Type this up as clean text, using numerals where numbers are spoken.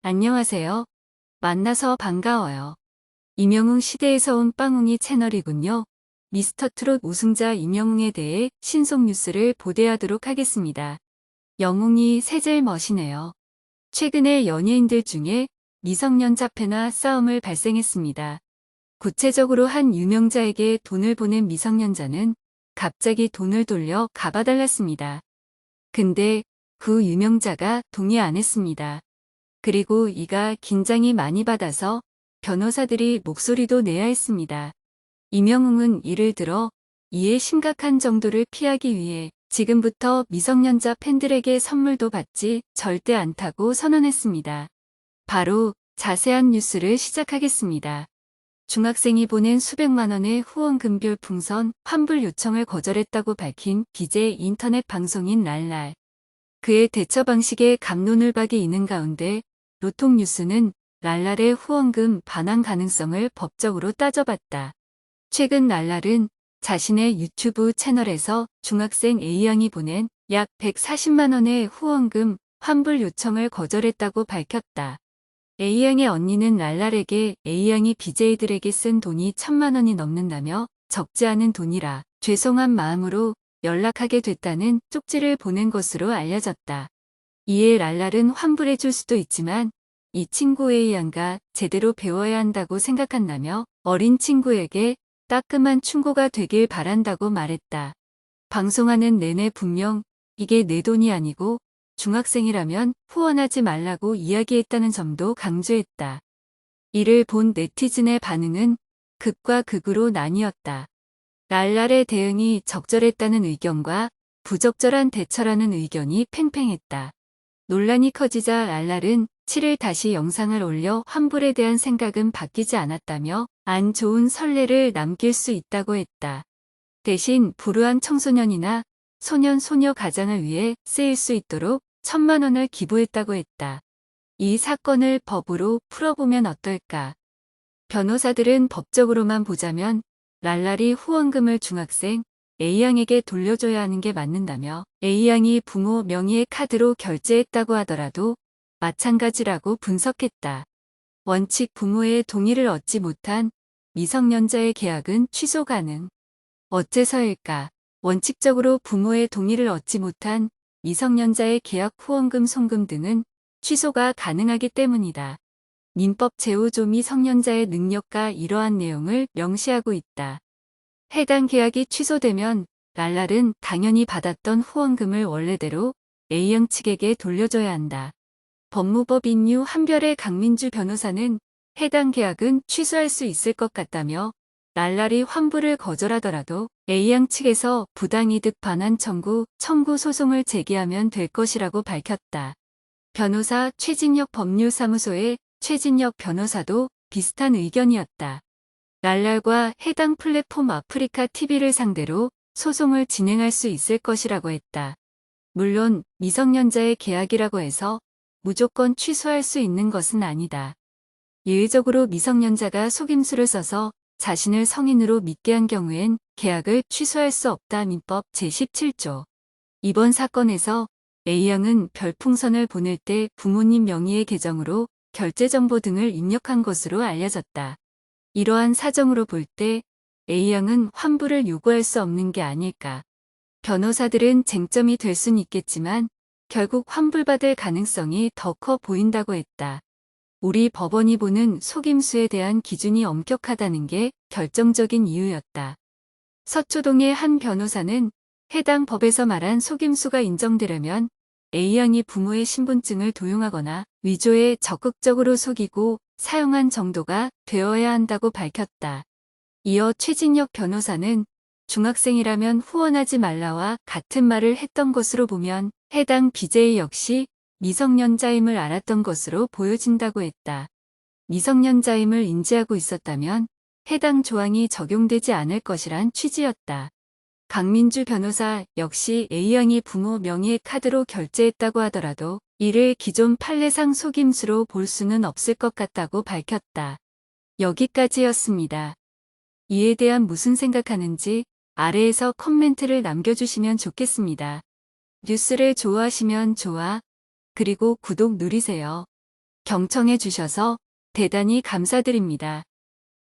안녕하세요. 만나서 반가워요. 임영웅 시대에서 온 빵웅이 채널이군요. 미스터트롯 우승자 임영웅에 대해 신속 뉴스를 보도하도록 하겠습니다. 영웅이 세젤 멋이네요. 최근에 연예인들 중에 미성년자 폐나 싸움을 발생했습니다. 구체적으로 한 유명자에게 돈을 보낸 미성년자는 갑자기 돈을 돌려 갚아달랐습니다. 근데 그 유명자가 동의 안 했습니다. 그리고 이가 긴장이 많이 받아서 변호사들이 목소리도 내야 했습니다. 임영웅은 이를 들어 이에 심각한 정도를 피하기 위해 지금부터 미성년자 팬들에게 선물도 받지 절대 않다고 선언했습니다. 바로 자세한 뉴스를 시작하겠습니다. 중학생이 보낸 수백만 원의 후원금 별풍선 환불 요청을 거절했다고 밝힌 BJ 인터넷 방송인 랄랄. 그의 대처 방식에 갑론을박이 있는 가운데 로통뉴스는 랄랄의 후원금 반환 가능성을 법적으로 따져봤다. 최근 랄랄은 자신의 유튜브 채널에서 중학생 A양이 보낸 약 140만 원의 후원금 환불 요청을 거절했다고 밝혔다. A양의 언니는 랄랄에게 A양이 BJ들에게 쓴 돈이 1,000만 원이 넘는다며 적지 않은 돈이라 죄송한 마음으로 연락하게 됐다는 쪽지를 보낸 것으로 알려졌다. 이에 랄랄은 환불해줄 수도 있지만 이 친구 A양과 제대로 배워야 한다고 생각한다며 어린 친구에게 따끔한 충고가 되길 바란다고 말했다. 방송하는 내내 분명 이게 내 돈이 아니고 중학생이라면 후원하지 말라고 이야기했다는 점도 강조했다. 이를 본 네티즌의 반응은 극과 극으로 나뉘었다. 랄랄의 대응이 적절했다는 의견과 부적절한 대처라는 의견이 팽팽했다. 논란이 커지자 랄랄은 7일 다시 영상을 올려 환불에 대한 생각은 바뀌지 않았다며 안 좋은 선례를 남길 수 있다고 했다. 대신 불우한 청소년이나 소년 소녀 가장을 위해 쓰일 수 있도록 1,000만 원을 기부했다고 했다. 이 사건을 법으로 풀어보면 어떨까? 변호사들은 법적으로만 보자면 랄랄이 후원금을 중학생 A양에게 돌려줘야 하는 게 맞는다며 A양이 부모 명의의 카드로 결제했다고 하더라도 마찬가지라고 분석했다. 원칙 부모의 동의를 얻지 못한 미성년자의 계약은 취소 가능. 어째서일까? 원칙적으로 부모의 동의를 얻지 못한 미성년자의 계약 후원금 송금 등은 취소가 가능하기 때문이다. 민법 제5조 미성년자의 능력과 이러한 내용을 명시하고 있다. 해당 계약이 취소되면 랄랄은 당연히 받았던 후원금을 원래대로 A양 측에게 돌려줘야 한다. 법무법인유 한별의 강민주 변호사는 해당 계약은 취소할 수 있을 것 같다며 랄랄이 환불을 거절하더라도 A양 측에서 부당이득 반환 청구 소송을 제기하면 될 것이라고 밝혔다. 변호사 최진혁 법률사무소의 최진혁 변호사도 비슷한 의견이었다. 랄랄과 해당 플랫폼 아프리카 TV를 상대로 소송을 진행할 수 있을 것이라고 했다. 물론 미성년자의 계약이라고 해서 무조건 취소할 수 있는 것은 아니다. 예외적으로 미성년자가 속임수를 써서 자신을 성인으로 믿게 한 경우엔 계약을 취소할 수 없다. 민법 제17조. 이번 사건에서 A양은 별풍선을 보낼 때 부모님 명의의 계정으로 결제 정보 등을 입력한 것으로 알려졌다. 이러한 사정으로 볼 때 A양은 환불을 요구할 수 없는 게 아닐까. 변호사들은 쟁점이 될 순 있겠지만 결국 환불받을 가능성이 더 커 보인다고 했다. 우리 법원이 보는 속임수에 대한 기준이 엄격하다는 게 결정적인 이유였다. 서초동의 한 변호사는 해당 법에서 말한 속임수가 인정되려면 A양이 부모의 신분증을 도용하거나 위조에 적극적으로 속이고 사용한 정도가 되어야 한다고 밝혔다. 이어 최진혁 변호사는 중학생이라면 후원하지 말라와 같은 말을 했던 것으로 보면 해당 BJ 역시 미성년자임을 알았던 것으로 보여진다고 했다. 미성년자임을 인지하고 있었다면 해당 조항이 적용되지 않을 것이란 취지였다. 강민주 변호사 역시 A양이 부모 명의의 카드로 결제했다고 하더라도 이를 기존 판례상 속임수로 볼 수는 없을 것 같다고 밝혔다. 여기까지였습니다. 이에 대한 무슨 생각하는지 아래에서 코멘트를 남겨주시면 좋겠습니다. 뉴스를 좋아하시면 좋아, 그리고 구독 누리세요. 경청해 주셔서 대단히 감사드립니다.